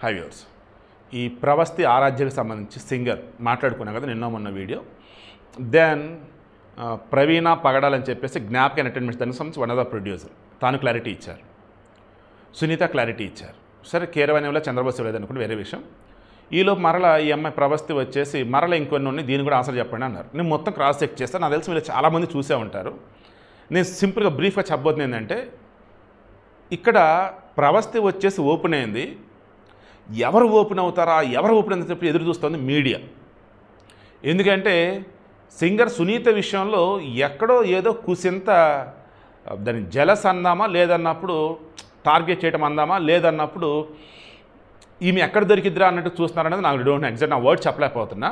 High viewers, ఈ ప్రవస్తి ఆరాధ్యకు సంబంధించి singer మాట్లాడుకున్నాం కదా నిన్న మొన్న వీడియో. దెన్ ప్రవీణ పగడాలని చెప్పేసి జ్ఞాపక ఎంటర్టైన్మెంట్స్ దానికి సంబంధించి వన్ ఆఫ్ ద ప్రొడ్యూసర్ తాను క్లారిటీ ఇచ్చారు, సునీత క్లారిటీ ఇచ్చారు. సరే కీరవాణి వల్ల చంద్రబోస్ లేదనుకుంటే వేరే విషయం. ఈలోపు మరలా ఈ అమ్మాయి ప్రవస్తి వచ్చేసి మరలా ఇంకొన్ని ఉన్నాయి, దీన్ని కూడా ఆన్సర్ చెప్పండి అన్నారు. నేను మొత్తం క్రాస్ చెక్ చేస్తాను. నాకు తెలిసి మీరు చాలామంది చూసే ఉంటారు. నేను సింపుల్గా బ్రీఫ్గా చెప్పబోతుంది ఏంటంటే, ఇక్కడ ప్రవస్తి వచ్చేసి ఓపెన్ అయింది. ఎవరు ఓపెన్ అవుతారా, ఎవరు ఓపెన్ అని చెప్పి ఎదురు చూస్తుంది మీడియా. ఎందుకంటే సింగర్ సునీత విషయంలో ఎక్కడో ఏదో కుసింత దాన్ని జలస్ అందామా, లేదన్నప్పుడు టార్గెట్ చేయడం అందామా, లేదన్నప్పుడు ఈమె ఎక్కడ దొరికిద్దిరా అన్నట్టు చూస్తున్నారనేది నాకు డోంట్ ఎగ్జాక్ట్ నా వర్డ్ చెప్పలేకపోతున్నా.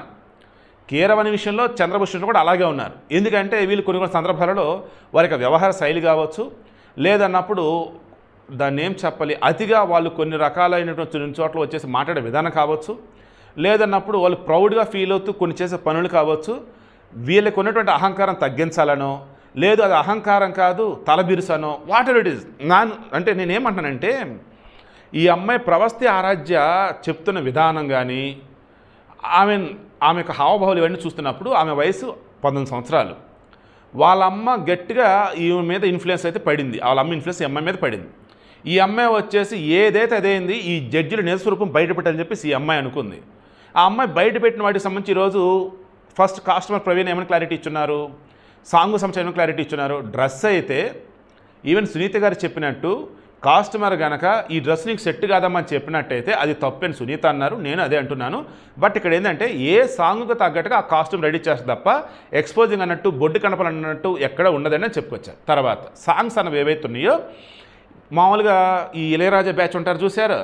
కీరవాణి విషయంలో చంద్రభూషణ్ కూడా అలాగే ఉన్నారు. ఎందుకంటే వీళ్ళు కొన్ని సందర్భాలలో వారి వ్యవహార శైలి కావచ్చు, లేదన్నప్పుడు దాన్ని ఏం చెప్పాలి, అతిగా వాళ్ళు కొన్ని రకాలైనటువంటి చోట్ల వచ్చేసి మాట్లాడే విధానం కావచ్చు, లేదన్నప్పుడు వాళ్ళు ప్రౌడ్గా ఫీల్ అవుతూ కొన్ని చేసే పనులు కావచ్చు, వీళ్ళకి ఉన్నటువంటి అహంకారం తగ్గించాలనో, లేదు అది అహంకారం కాదు తలబిరుసనో, వాట్ ఎవర్ ఇట్ ఈస్. అంటే నేనేమంటానంటే, ఈ అమ్మాయి ప్రవస్తి ఆరాధ్య చెప్తున్న విధానం కానీ ఆమె యొక్క హావభావాలు ఇవన్నీ చూస్తున్నప్పుడు ఆమె వయసు 19 సంవత్సరాలు. వాళ్ళ అమ్మ గట్టిగా ఈమె మీద ఇన్ఫ్లుయెన్స్ అయితే పడింది. వాళ్ళ అమ్మ ఇన్ఫ్లుయెన్స్ ఈ అమ్మాయి మీద పడింది. ఈ అమ్మాయి వచ్చేసి ఏదైతే అదేంది ఈ జడ్జిల నిజస్వరూపం బయటపెట్టాలని చెప్పేసి ఈ అమ్మాయి అనుకుంది. ఆ అమ్మాయి బయటపెట్టిన వాటికి సంబంధించి ఈరోజు ఫస్ట్ కస్టమర్ ప్రవీణ్ ఏమైనా క్లారిటీ ఇచ్చున్నారు, సాంగ్ సంబంధించి ఏమైనా క్లారిటీ ఇచ్చున్నారు. డ్రెస్ అయితే ఈవెన్ సునీత గారు చెప్పినట్టు కస్టమర్ కనుక ఈ డ్రెస్ నీకు సెట్ కాదమ్మని చెప్పినట్టయితే అది తప్పని సునీత అన్నారు, నేను అదే అంటున్నాను. బట్ ఇక్కడ ఏంటంటే ఏ సాంగ్కు తగ్గట్టుగా ఆ కాస్ట్యూమ్ రెడీ చేస్తుంది తప్ప ఎక్స్పోజింగ్ అన్నట్టు బొడ్డు కనపలు అన్నట్టు ఎక్కడ ఉండదని అని చెప్పుకొచ్చారు. తర్వాత సాంగ్స్ అన్నవి ఏవైతే ఉన్నాయో, మామూలుగా ఈ ఇళయరాజా బ్యాచ్ ఉంటారు చూసారు,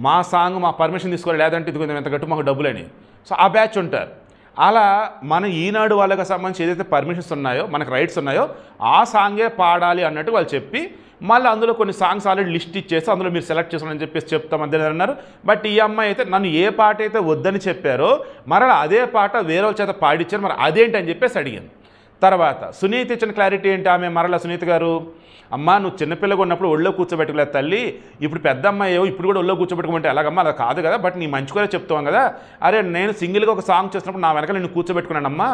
మా సాంగ్ మా పర్మిషన్ తీసుకోవాలి, లేదంటే ఇది కొంచెం ఎంత గట్టు మాకు డబ్బులని. సో ఆ బ్యాచ్ ఉంటారు. అలా మన ఈనాడు వాళ్ళకి సంబంధించి ఏదైతే పర్మిషన్స్ ఉన్నాయో, మనకు రైట్స్ ఉన్నాయో ఆ సాంగే పాడాలి అన్నట్టు వాళ్ళు చెప్పి, మళ్ళీ అందులో కొన్ని సాంగ్స్ ఆల్రెడీ లిస్ట్ ఇచ్చేసి అందులో మీరు సెలెక్ట్ చేసుకోమని చెప్పేసి చెప్తామని అన్నారు. బట్ ఈ అమ్మాయి అయితే నన్ను ఏ పాట అయితే వద్దని చెప్పారో మరలా అదే పాట వేరే వాళ్ళ చేత పాడించారు, మరి అదేంటి అని చెప్పేసి అడిగాను. తర్వాత సునీత ఇచ్చిన క్లారిటీ ఏంటి, ఆమె మరలా సునీత గారు, అమ్మ నువ్వు చిన్నపిల్లగా ఉన్నప్పుడు ఒళ్ళో కూర్చోబెట్టుకోలేదు తల్లి, ఇప్పుడు పెద్ద అమ్మాయి ఇప్పుడు కూడా ఒళ్ళో కూర్చోబెట్టుకుంటే ఎలాగమ్మా, అలా కాదు కదా, బట్ నీ మంచి కూడా చెప్తాం కదా. అరే నేను సింగిల్గా ఒక సాంగ్ చేసినప్పుడు నా వెనక నేను కూర్చోబెట్టుకున్నానమ్మా,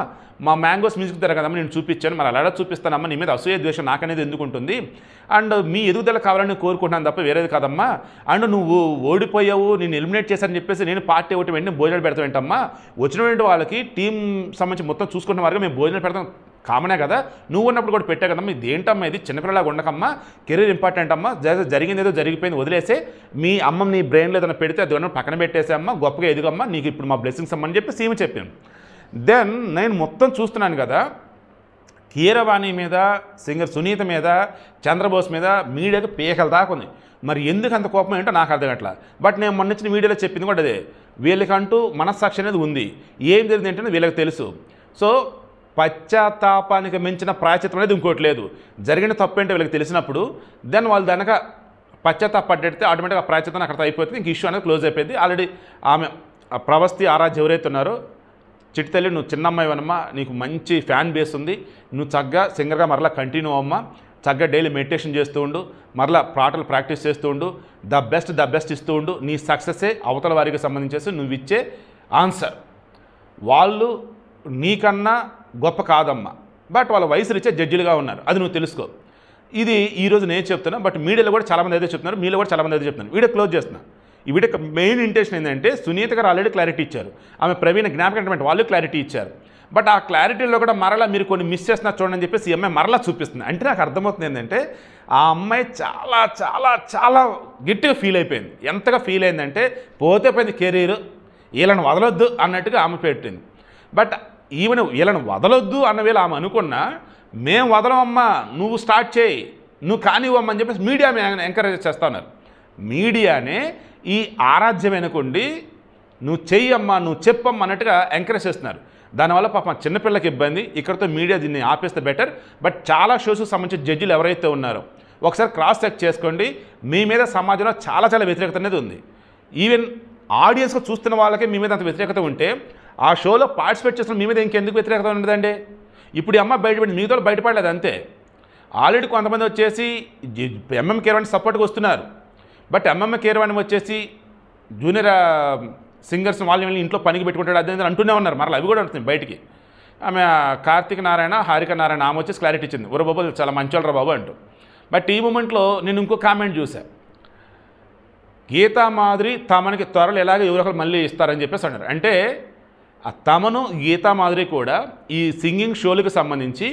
మా మ్యాంగోస్ మ్యూజిక్ దగ్గర కదమ్మా నేను చూపించాను, మరి అలా చూపిస్తానమ్మా, నీ మీద అసూయ ద్వేషం నాకనేది ఎందుకు ఉంటుంది, అండ్ మీ ఎదుగుదల కావాలని కోరుకుంటున్నాను తప్ప వేరేది కాదమ్మా, అండ్ నువ్వు ఓడిపోయావు నేను ఎలిమినేట్ చేశానని చెప్పేసి నేను పార్టీ ఒకటి వెంటనే భోజనాలు పెడతాం ఏంటమ్మా, వచ్చినటువంటి వాళ్ళకి టీం సంబంధించి మొత్తం చూసుకుంటున్న వారికి మేము భోజనాలు పెడతాం కామనే కదా, నువ్వు ఉన్నప్పుడు కూడా పెట్టా కదమ్మా, ఇది ఏంటమ్మా, ఇది చిన్నపిల్లలాగా ఉండకమ్మా, కెరీర్ ఇంపార్టెంట్ అమ్మా, జరిగింది ఏదో జరిగిపోయింది వదిలేసే, మీ అమ్మ నీ బ్రెయిన్లో ఏదైనా పెడితే అది ఏమన్నా పక్కన పెట్టేసే అమ్మ, గొప్పగా ఎదుగమ్మా, నీకు ఇప్పుడు మా బ్లెస్సింగ్స్ అమ్మని చెప్పి సీమ చెప్పాను. దెన్ నేను మొత్తం చూస్తున్నాను కదా, కీరవాణి మీద, సింగర్ సునీత మీద, చంద్రబోస్ మీద మీడియాకి పీకల దాకా ఉంది. మరి ఎందుకు అంత కోపం ఏంటో నాకు అర్థం కావట్లా. బట్ నేను మొన్న ఇచ్చిన వీడియోలో చెప్పింది కూడా అదే, వీళ్ళకంటూ మనస్సాక్షి అనేది ఉంది, ఏం జరిగింది ఏంటంటే వీళ్ళకి తెలుసు. సో పశ్చాత్తాపానికి మించిన ప్రాయచిత్తం అనేది ఇంకోటి లేదు. జరిగిన తప్పు ఏంటో వీళ్ళకి తెలిసినప్పుడు దెన్ వాళ్ళు దానిక పశ్చాత్తాపడితే ఆటోమేటిక్గా ప్రాయచిత్తం అక్కడ అయిపోతుంది, ఇంక ఇష్యూ అనేది క్లోజ్ అయిపోయింది. ఆల్రెడీ ఆమె ప్రవస్తి ఆరాధ్య ఎవరైతే ఉన్నారో, చిట్టితల్లి నువ్వు చిన్నమ్మాయివనమ్మా, నీకు మంచి ఫ్యాన్ బేస్ ఉంది, నువ్వు చక్కగా సింగర్గా మరలా కంటిన్యూ అమ్మా, చక్కగా డైలీ మెడిటేషన్ చేస్తూ ఉండు, మరలా పాటలు ప్రాక్టీస్ చేస్తూ ఉండు, ద బెస్ట్ ఇస్తూ ఉండు, నీ సక్సెస్సే అవతల వారికి సంబంధించేసి నువ్వు ఇచ్చే ఆన్సర్. వాళ్ళు నీకన్నా గొప్ప కాదమ్మా, బట్ వాళ్ళ వయసు ఇచ్చే జడ్జిలుగా ఉన్నారు, అది నువ్వు తెలుసుకో. ఇది ఈరోజు నేను చెప్తున్నా, బట్ మీడియాలో కూడా చాలామంది అయితే చెప్తున్నారు, మీలో కూడా చాలామంది అయితే చెప్తున్నారు. వీడియో క్లోజ్ చేస్తున్నా. ఈ వీడియో మెయిన్ ఇంటెన్షన్ ఏంటంటే, సునీత గారు ఆల్రెడీ క్లారిటీ ఇచ్చారు, ఆమె ప్రవీణ జ్ఞాపక ఎంటర్టైన్మెంట్ వాళ్ళు క్లారిటీ ఇచ్చారు. బట్ ఆ క్లారిటీలో కూడా మరలా మీరు కొన్ని మిస్ చేస్తున్నారు చూడండి అని చెప్పేసి ఈ అమ్మాయి మరలా చూపిస్తుంది. అంటే నాకు అర్థమవుతుంది ఏంటంటే, ఆ అమ్మాయి చాలా చాలా చాలా గట్టిగా ఫీల్ అయిపోయింది. ఎంతగా ఫీల్ అయిందంటే, పోతే పోయింది కెరీర్, వీళ్ళని వదలొద్దు అన్నట్టుగా ఆమె పెట్టింది. బట్ ఈవెన్ వీళ్ళని వదలొద్దు అన్న వేళ ఆమె అనుకున్నా, మేము వదలమమ్మా, నువ్వు స్టార్ట్ చేయి, నువ్వు కానివ్వమ్మని చెప్పేసి మీడియా ఎంకరేజ్ చేస్తూ ఉన్నారు. మీడియానే ఈ ఆరాధ్యం అనుకోండి, నువ్వు చెయ్యమ్మా, నువ్వు చెప్పమ్మా అన్నట్టుగా ఎంకరేజ్ చేస్తున్నారు. దానివల్ల పాపం చిన్నపిల్లకి ఇబ్బంది. ఇక్కడితో మీడియా దీన్ని ఆపేస్తే బెటర్. బట్ చాలా షోస్కి సంబంధించిన జడ్జిలు ఎవరైతే ఉన్నారో ఒకసారి క్రాస్ చెక్ చేసుకోండి. మీ మీద సమాజంలో చాలా చాలా వ్యతిరేకత అనేది ఉంది. ఈవెన్ ఆడియన్స్గా చూస్తున్న వాళ్ళకే మీ మీద అంత వ్యతిరేకత ఉంటే, ఆ షోలో పార్టిసిపేట్ చేస్తున్న మీ మీద ఇంకెందుకు వ్యతిరేకత ఉండదండి? ఇప్పుడు ఈ అమ్మ బయటపడి మిగతా బయటపడలేదు అంతే. ఆల్రెడీ కొంతమంది వచ్చేసి ఎంఎం కీరవాణి సపోర్ట్గా వస్తున్నారు. బట్ ఎంఎం కీరవాణి వచ్చేసి జూనియర్ సింగర్స్ వాళ్ళని వెళ్ళి ఇంట్లో పనికి పెట్టుకుంటాడు అదే అంటూనే ఉన్నారు. మరలా అవి కూడా ఉంటుంది బయటికి. ఆమె కార్తీక నారాయణ, హారిక నారాయణ ఆమె వచ్చేసి క్లారిటీ ఇచ్చింది, ఒరే బాబు చాలా మంచోళ్ళరా బాబు అంటూ. బట్ ఈ మూమెంట్లో నేను ఇంకో కామెంట్ చూసా, గీతా మాధురి తమనికి త్వరలో ఎలాగో ఎవరో ఒకరు మళ్ళీ ఇస్తారని చెప్పేసి అన్నారు. అంటే ఆ తమను గీతా మాధురి కూడా ఈ సింగింగ్ షోలకు సంబంధించి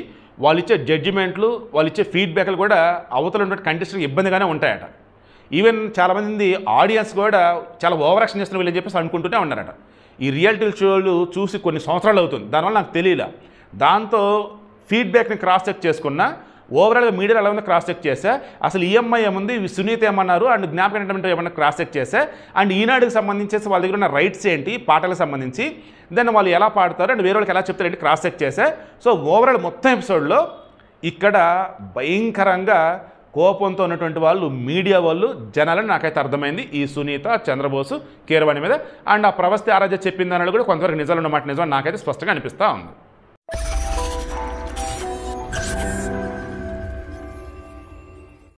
వాళ్ళు ఇచ్చే జడ్జిమెంట్లు, వాళ్ళు ఇచ్చే ఫీడ్బ్యాక్లు కూడా అవతల ఉన్న కంటెస్టెంట్కి ఇబ్బందిగానే ఉంటాయట. ఈవెన్ చాలామంది ఆడియన్స్ కూడా చాలా ఓవర్ యాక్షన్ చేస్తున్న వీళ్ళని చెప్పేసి అనుకుంటూనే ఉన్నారట. ఈ రియాలిటీ షోలు చూసి కొన్ని సంవత్సరాలు అవుతుంది, దానివల్ల నాకు తెలియలే. దాంతో ఫీడ్బ్యాక్ని క్రాస్ చెక్ చేసుకున్నా, ఓవరాల్గా మీడియాలో ఎలా ఉందో క్రాస్ చెక్ చేసా, అసలు ఈఎంఐ ఏముంది, సునీత ఏమన్నారు అండ్ జ్ఞాపక ఎంటర్టైన్మెంట్ ఏమన్నా క్రాస్ చెక్ చేసా, అండ్ ఈనాడుకి సంబంధించేసి వాళ్ళ దగ్గర ఉన్న రైట్స్ ఏంటి పాటలకు సంబంధించి, దెన్ వాళ్ళు ఎలా పాడతారు అండ్ వేరే వాళ్ళకి ఎలా చెప్తారంటే క్రాస్ చెక్ చేసా. సో ఓవరాల్ మొత్తం ఎపిసోడ్లో ఇక్కడ భయంకరంగా కోపంతో ఉన్నటువంటి వాళ్ళు మీడియా వాళ్ళు జనాలని నాకైతే అర్థమైంది ఈ సునీత, చంద్రబోసు, కీరవాణి మీద. అండ్ ఆ ప్రవస్తి ఆరాధ్య చెప్పింది అన్నది కూడా కొంతవరకు నిజాలు ఉన్నమాట నిజం నాకైతే స్పష్టంగా అనిపిస్తూ ఉంది.